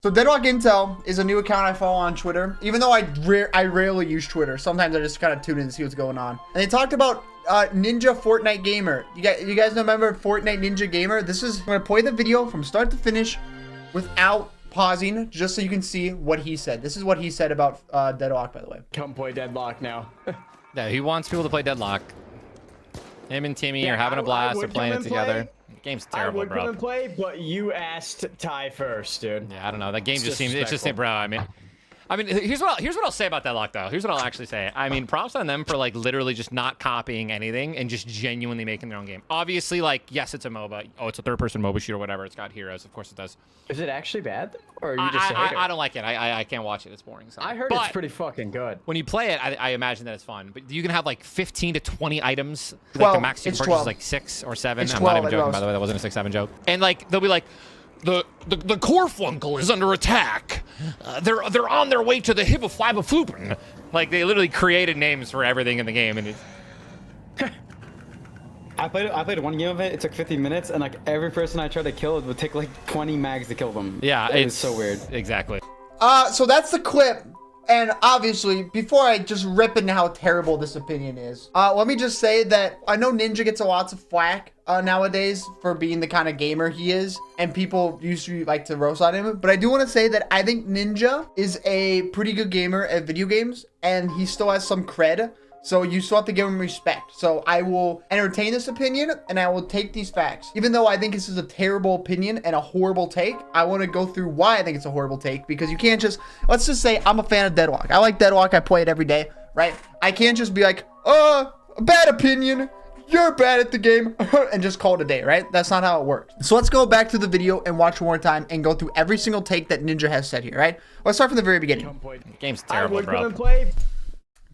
So Deadlock Intel is a new account I follow on Twitter. Even though I rarely use Twitter, sometimes I just kind of tune in to see what's going on. And they talked about Ninja Fortnite Gamer. You guys remember Fortnite Ninja Gamer? I'm gonna play the video from start to finish without pausing, just so you can see what he said. This is what he said about Deadlock, by the way. Come play Deadlock now. Yeah, he wants people to play Deadlock. Him and Timmy are having a blast. They're playing it together. The game's terrible, bro. I would come and play, but you asked Ty first, dude. Yeah, I don't know. That game just seems, it's just, bro, I mean, here's what I'll say about Deadlock, though. Here's what I'll actually say. I mean, props on them for, like, literally just not copying anything and just genuinely making their own game. Obviously, like, yes, it's a MOBA. Oh, it's a third-person MOBA shooter or whatever. It's got heroes. Of course it does. Is it actually bad, or are you just a hater? I don't like it. I can't watch it. It's boring. So. I heard it's pretty fucking good. When you play it, I imagine that it's fun. But you can have, like, 15 to 20 items. Like, the max you can purchase is, like, 6 or 7. I'm not even joking, by the way. That wasn't a 6-7 joke. And, like, they'll be like, The Corflunkel is under attack. They're on their way to the Hibbaflabafoopen. Like, they literally created names for everything in the game, and it's... I played one game of it. It took 50 minutes, and like every person I tried to kill, it would take like 20 mags to kill them. Yeah, it's so weird. Exactly. So that's the clip. And obviously, before I just rip into how terrible this opinion is, let me just say that I know Ninja gets a lot of flack nowadays for being the kind of gamer he is, and people used to like to roast on him. But I do want to say that I think Ninja is a pretty good gamer at video games, and he still has some cred. So you still have to give him respect. So I will entertain this opinion, and I will take these facts. Even though I think this is a terrible opinion and a horrible take, I want to go through why I think it's a horrible take, because you can't just, let's just say I'm a fan of Deadlock. I like Deadlock. I play it every day, right? I can't just be like, bad opinion. You're bad at the game, and just call it a day, right? That's not how it works. So let's go back to the video and watch one more time and go through every single take that Ninja has said here, right? Let's start from the very beginning. The game's terrible, bro. I would come and play.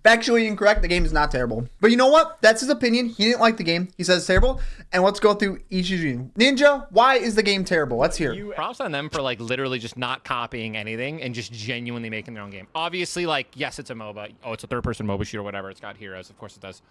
Factually incorrect. The game is not terrible. But you know what? That's his opinion. He didn't like the game. He says it's terrible. And let's go through each review. Ninja, why is the game terrible? Let's hear. Props on them for, like, literally just not copying anything and just genuinely making their own game. Obviously, like, yes, it's a MOBA. Oh, it's a third-person MOBA shooter or whatever. It's got heroes. Of course it does.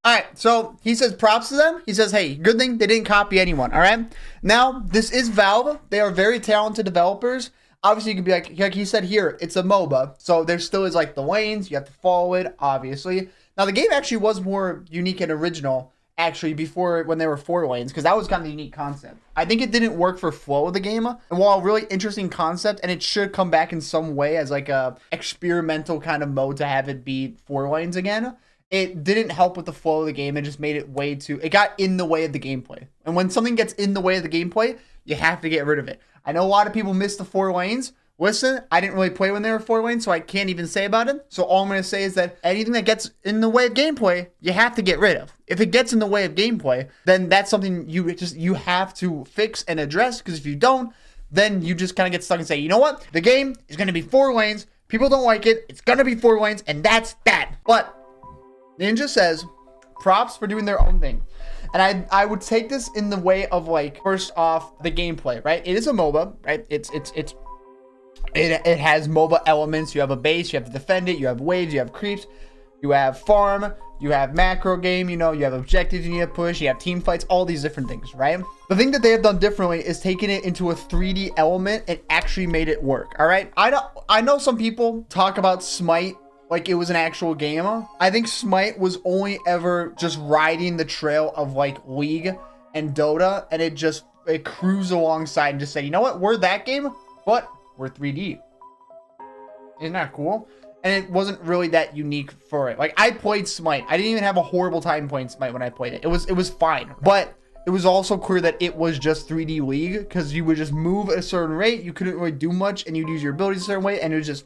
All right, so he says props to them. He says, hey, good thing they didn't copy anyone, all right? Now, this is Valve. They are very talented developers. Obviously, you can be like he said here, it's a MOBA. So there still is like the lanes. You have to follow it, obviously. Now, the game actually was more unique and original, actually, before when there were 4 lanes, because that was kind of a unique concept. I think it didn't work for flow of the game. And while a really interesting concept, and it should come back in some way as like a experimental kind of mode to have it be 4 lanes again, it didn't help with the flow of the game. It just made it it got in the way of the gameplay. And when something gets in the way of the gameplay, you have to get rid of it. I know a lot of people miss the 4 lanes. Listen, I didn't really play when there were 4 lanes, so I can't even say about it. So all I'm going to say is that anything that gets in the way of gameplay, you have to get rid of. If it gets in the way of gameplay, then that's something you have to fix and address, because if you don't, then you just kind of get stuck and say, you know what? The game is going to be 4 lanes. People don't like it. It's going to be 4 lanes, and that's that. But Ninja says, props for doing their own thing. And I would take this in the way of, like, first off, the gameplay, right? It is a MOBA, right? It has MOBA elements. You have a base, you have to defend it, you have waves, you have creeps, you have farm, you have macro game, you know, you have objectives you need to push, you have team fights, all these different things, right? The thing that they have done differently is taking it into a 3D element and actually made it work, all right? I know some people talk about Smite like it was an actual game. I think Smite was only ever just riding the trail of like League and Dota, and it cruised alongside and just said, you know what, we're that game, but we're 3D. Isn't that cool? And it wasn't really that unique for it. Like, I played Smite. I didn't even have a horrible time playing Smite when I played it. It was fine. But it was also clear that it was just 3D League, because you would just move at a certain rate. You couldn't really do much, and you'd use your abilities a certain way, and it was just...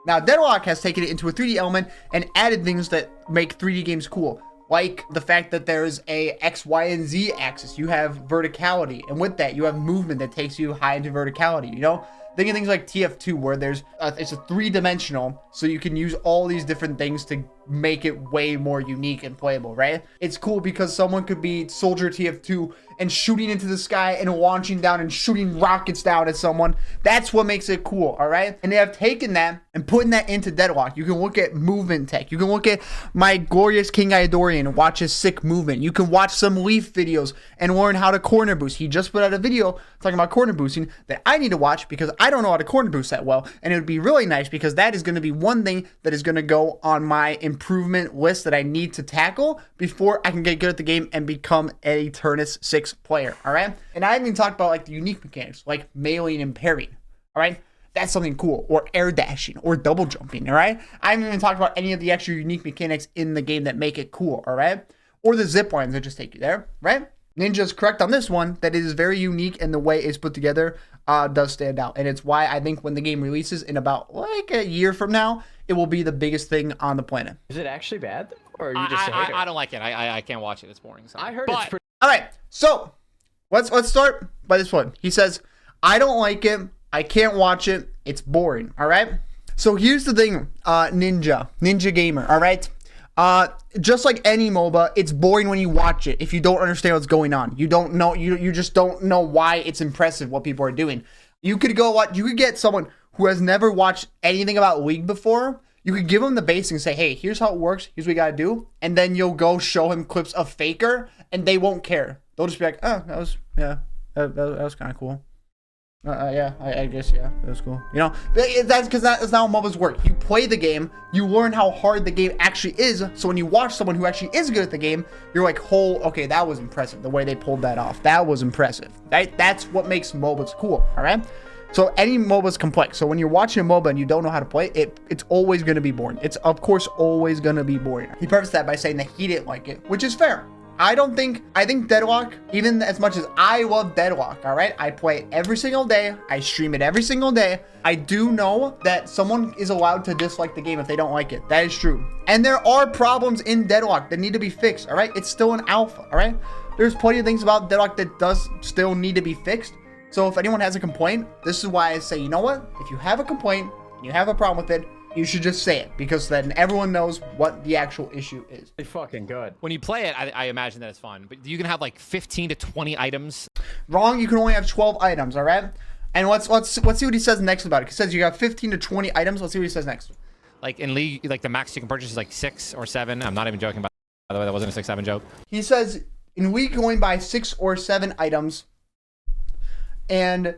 Now, Deadlock has taken it into a 3D element and added things that make 3D games cool, like the fact that there's a X, Y, and Z axis. You have verticality, and with that, you have movement that takes you high into verticality, you know? Think of things like TF2, where it's a 3-dimensional, so you can use all these different things to make it way more unique and playable, right? It's cool because someone could be Soldier TF2 and shooting into the sky and launching down and shooting rockets down at someone. That's what makes it cool, all right? And they have taken that and putting that into Deadlock. You can look at movement tech. You can look at my glorious King Iodorian and watch his sick movement. You can watch some Leaf videos and learn how to corner boost. He just put out a video talking about corner boosting that I need to watch because I don't know how to corner boost that well. And it would be really nice because that is going to be one thing that is going to go on my improvement list that I need to tackle before I can get good at the game and become a Turnus 6 player. All right. And I haven't even talked about like the unique mechanics like meleeing and parrying. All right. That's something cool, or air dashing, or double jumping, all right? I haven't even talked about any of the extra unique mechanics in the game that make it cool, all right? Or the zip lines that just take you there, right? Ninja's correct on this one, that it is very unique, and the way it's put together does stand out. And it's why I think when the game releases in about like a year from now, it will be the biggest thing on the planet. Is it actually bad, or are you just a hater? I don't like it. I can't watch it. It's boring. So. I heard it's pretty. All right, so let's start by this one. He says, I don't like it. I can't watch it. It's boring. All right. So here's the thing, Ninja Gamer. All right. Just like any MOBA, it's boring when you watch it. If you don't understand what's going on, you don't know. You just don't know why it's impressive what people are doing. You could go watch. You could get someone who has never watched anything about League before. You could give them the basics and say, hey, here's how it works. Here's what you gotta do. And then you'll go show him clips of Faker, and they won't care. They'll just be like, oh, that was kind of cool. Yeah, I guess, yeah, that was cool. You know, that's because that's not how MOBAs work. You play the game, you learn how hard the game actually is, so when you watch someone who actually is good at the game, you're like, okay, that was impressive, the way they pulled that off. That was impressive, right? That's what makes MOBAs cool, all right? So any MOBA is complex, so when you're watching a MOBA and you don't know how to play it, it's always going to be boring. It's, of course, always going to be boring. He prefaced that by saying that he didn't like it, which is fair. I think Deadlock, even as much as I love Deadlock, all right? I play it every single day. I stream it every single day. I do know that someone is allowed to dislike the game if they don't like it. That is true. And there are problems in Deadlock that need to be fixed, all right? It's still an alpha, all right? There's plenty of things about Deadlock that does still need to be fixed. So if anyone has a complaint, this is why I say, you know what? If you have a complaint and you have a problem with it, you should just say it, because then everyone knows what the actual issue is. Pretty fucking good. When you play it, I imagine that it's fun, but you can have like 15 to 20 items. Wrong. You can only have 12 items. All right. And let's see what he says next about it. He says you got 15 to 20 items. Let's see what he says next. Like in League, like the max you can purchase is like 6 or 7. I'm not even joking. By the way, that wasn't a 6-7 joke. He says in League you can only buy 6 or 7 items, and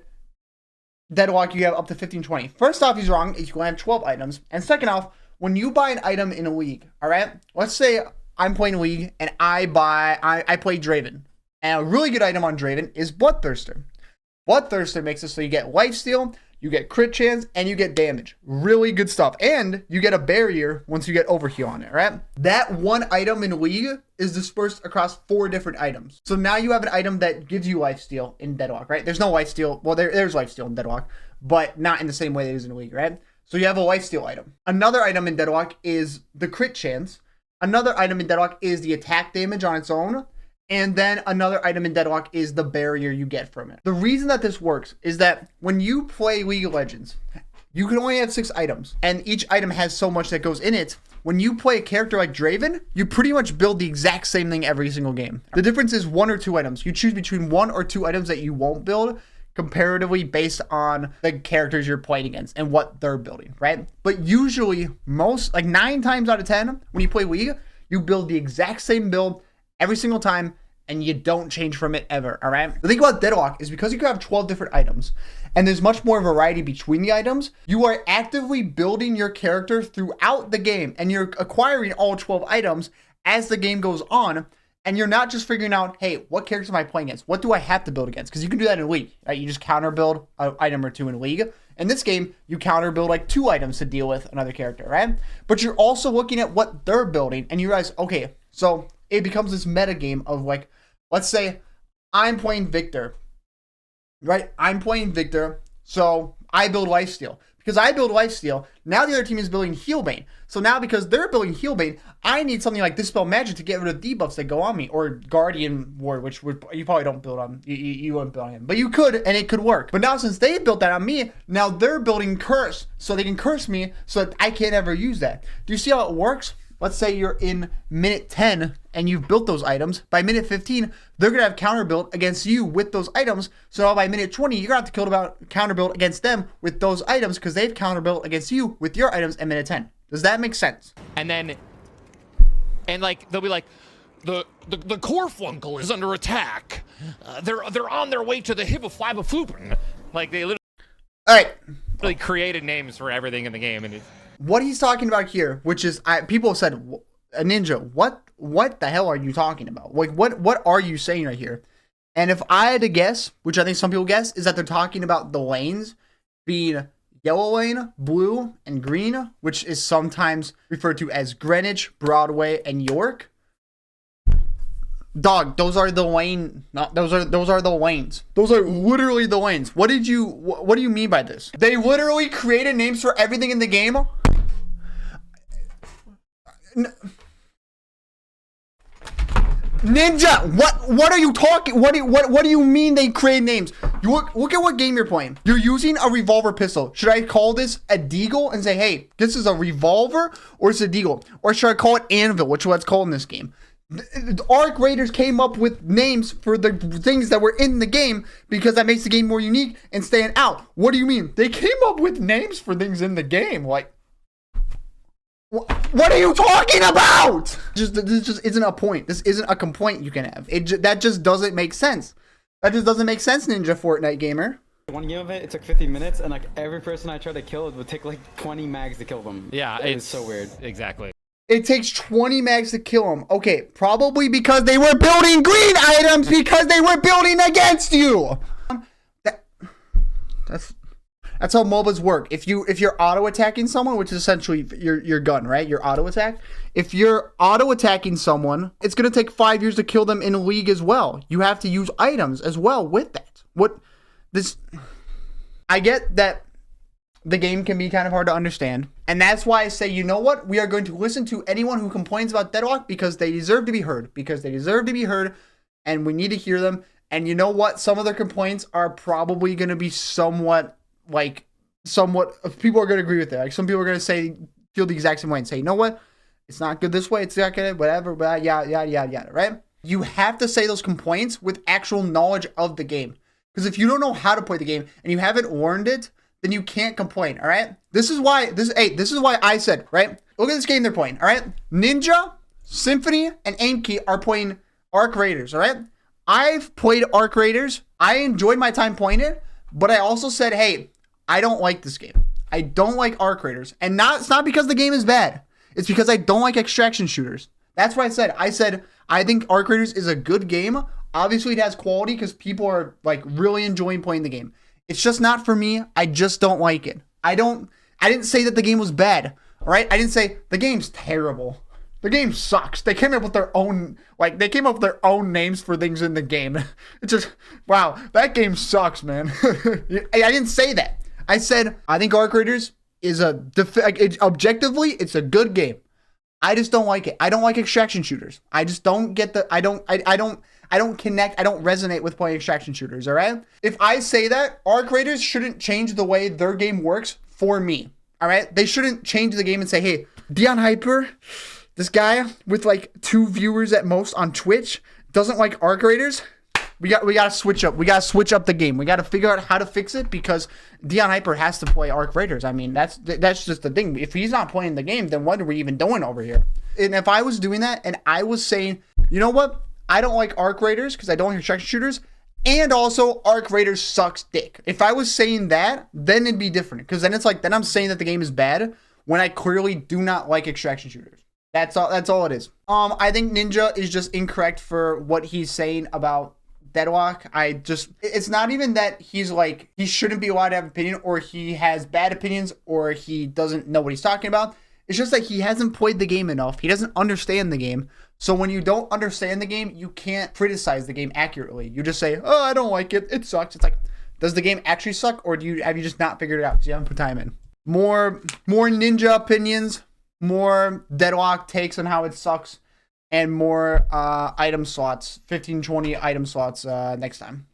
Deadlock, you have up to 15, 20. First off, he's wrong. You can have 12 items. And second off, when you buy an item in a league, all right? Let's say I'm playing League and I play Draven. And a really good item on Draven is Bloodthirster. Bloodthirster makes it so you get lifesteal, you get crit chance, and you get damage. Really good stuff. And you get a barrier once you get overheal on it, right? That one item in League is dispersed across 4 different items. So now you have an item that gives you lifesteal in Deadlock, right? There's no lifesteal. Well, there's lifesteal in Deadlock, but not in the same way that it is in League, right? So you have a lifesteal item. Another item in Deadlock is the crit chance. Another item in Deadlock is the attack damage on its own. And then another item in Deadlock is the barrier you get from it. The reason that this works is that when you play League of Legends, you can only have 6 items, and each item has so much that goes in it. When you play a character like Draven, you pretty much build the exact same thing every single game. The difference is 1 or 2 items. You choose between 1 or 2 items that you won't build comparatively based on the characters you're playing against and what they're building, right? But usually, like 9 times out of 10, when you play League, you build the exact same build every single time, and you don't change from it ever, all right? The thing about Deadlock is because you can have 12 different items, and there's much more variety between the items, you are actively building your character throughout the game, and you're acquiring all 12 items as the game goes on, and you're not just figuring out, hey, what characters am I playing against? What do I have to build against? Because you can do that in League, right? You just counter build an item or 2 in League. In this game, you counter build like 2 items to deal with another character, right? But you're also looking at what they're building, and you realize, okay, so it becomes this meta game of like, let's say I'm playing Victor, right? I'm playing Victor, so I build lifesteal. Because I build lifesteal, now the other team is building Healbane. So now because they're building Healbane, I need something like Dispel Magic to get rid of debuffs that go on me, or Guardian Ward, which you probably don't build on. You wouldn't build on him, but you could, and it could work. But now since they built that on me, now they're building Curse, so they can curse me, so that I can't ever use that. Do you see how it works? let's say you're in minute 10 and you've built those items. By minute 15, they're going to have counter built against you with those items. So by minute 20, you're going to have to counter build against them with those items because they've counter built against you with your items at minute 10. Does that make sense? And like they'll be like, the Corflunkel is under attack. They're on their way to the Hibbaflabaflupen. Like they literally, all right, created names for everything in the game. And what he's talking about here, which is people have said, Ninja, what the hell are you talking about? Like what are you saying right here? And if I had to guess, which I think some people guess, is that they're talking about the lanes being yellow lane, blue, and green, which is sometimes referred to as Greenwich, Broadway, and York. Dog, those are the lane. Those are the lanes. Those are literally the lanes. What do you mean by this? They literally created names for everything in the game. Ninja, what are you talking? What do you mean they create names? You look at what game you're playing. You're using a revolver pistol. Should I call this a deagle and say, hey, this is a revolver, or it's a deagle? Or should I call it anvil, which is what it's called in this game? The Arc Raiders came up with names for the things that were in the game because that makes the game more unique and stand out. What do you mean? They came up with names for things in the game. Like, what are you talking about? This just isn't a point. This isn't a complaint you can have. That just doesn't make sense. That just doesn't make sense, Ninja Fortnite gamer. One game of it took 50 minutes, and like every person I tried to kill, it would take like 20 mags to kill them. Yeah, it's so weird. Exactly. It takes 20 mags to kill them. Okay, probably because they were building green items because they were building against you. That's how MOBAs work. If you're auto attacking someone, which is essentially your gun, right? Your auto attack. If you're auto attacking someone, it's gonna take 5 years to kill them in a league as well. You have to use items as well with that. I get that the game can be kind of hard to understand. And that's why I say, you know what? We are going to listen to anyone who complains about Deadlock because they deserve to be heard. Because they deserve to be heard, and we need to hear them. And you know what? Some of their complaints are probably going to be somewhat, people are going to agree with it. Like, some people are going to feel the exact same way and say, you know what? It's not good this way. It's not good, whatever, but yada, yada, yada, yada, right? You have to say those complaints with actual knowledge of the game. Because if you don't know how to play the game and you haven't learned it, then you can't complain, all right? This is why I said, right? Look at this game they're playing, all right? Ninja, Symphony, and Aimkey are playing Arc Raiders, all right? I've played Arc Raiders. I enjoyed my time playing it, but I also said, hey, I don't like this game. I don't like Arc Raiders. And it's not because the game is bad. It's because I don't like extraction shooters. That's what I said. I said, I think Arc Raiders is a good game. Obviously, it has quality because people are like really enjoying playing the game. It's just not for me. I just don't like it. I didn't say that the game was bad. All right. I didn't say the game's terrible. The game sucks. They came up with their own, names for things in the game. It's just, wow, that game sucks, man. I didn't say that. I said, I think Arc Raiders is objectively, it's a good game. I just don't like it. I don't like extraction shooters. I just don't get I don't connect. I don't resonate with playing extraction shooters, all right? If I say that, Arc Raiders shouldn't change the way their game works for me, all right? They shouldn't change the game and say, hey, DionHyper, this guy with like 2 viewers at most on Twitch, doesn't like Arc Raiders. We got to switch up. We got to switch up the game. We got to figure out how to fix it because DionHyper has to play Arc Raiders. I mean, that's just the thing. If he's not playing the game, then what are we even doing over here? And if I was doing that and I was saying, you know what? I don't like Arc Raiders because I don't like extraction shooters. And also, Arc Raiders sucks dick. If I was saying that, then it'd be different. Because then it's like, then I'm saying that the game is bad when I clearly do not like extraction shooters. That's all it is. I think Ninja is just incorrect for what he's saying about Deadlock. It's not even that he's like, he shouldn't be allowed to have an opinion or he has bad opinions or he doesn't know what he's talking about. It's just that he hasn't played the game enough. He doesn't understand the game. So when you don't understand the game, you can't criticize the game accurately. You just say, oh, I don't like it. It sucks. It's like, does the game actually suck or have you just not figured it out because you haven't put time in? More Ninja opinions, more Deadlock takes on how it sucks, and more item slots, 15, 20 item slots next time.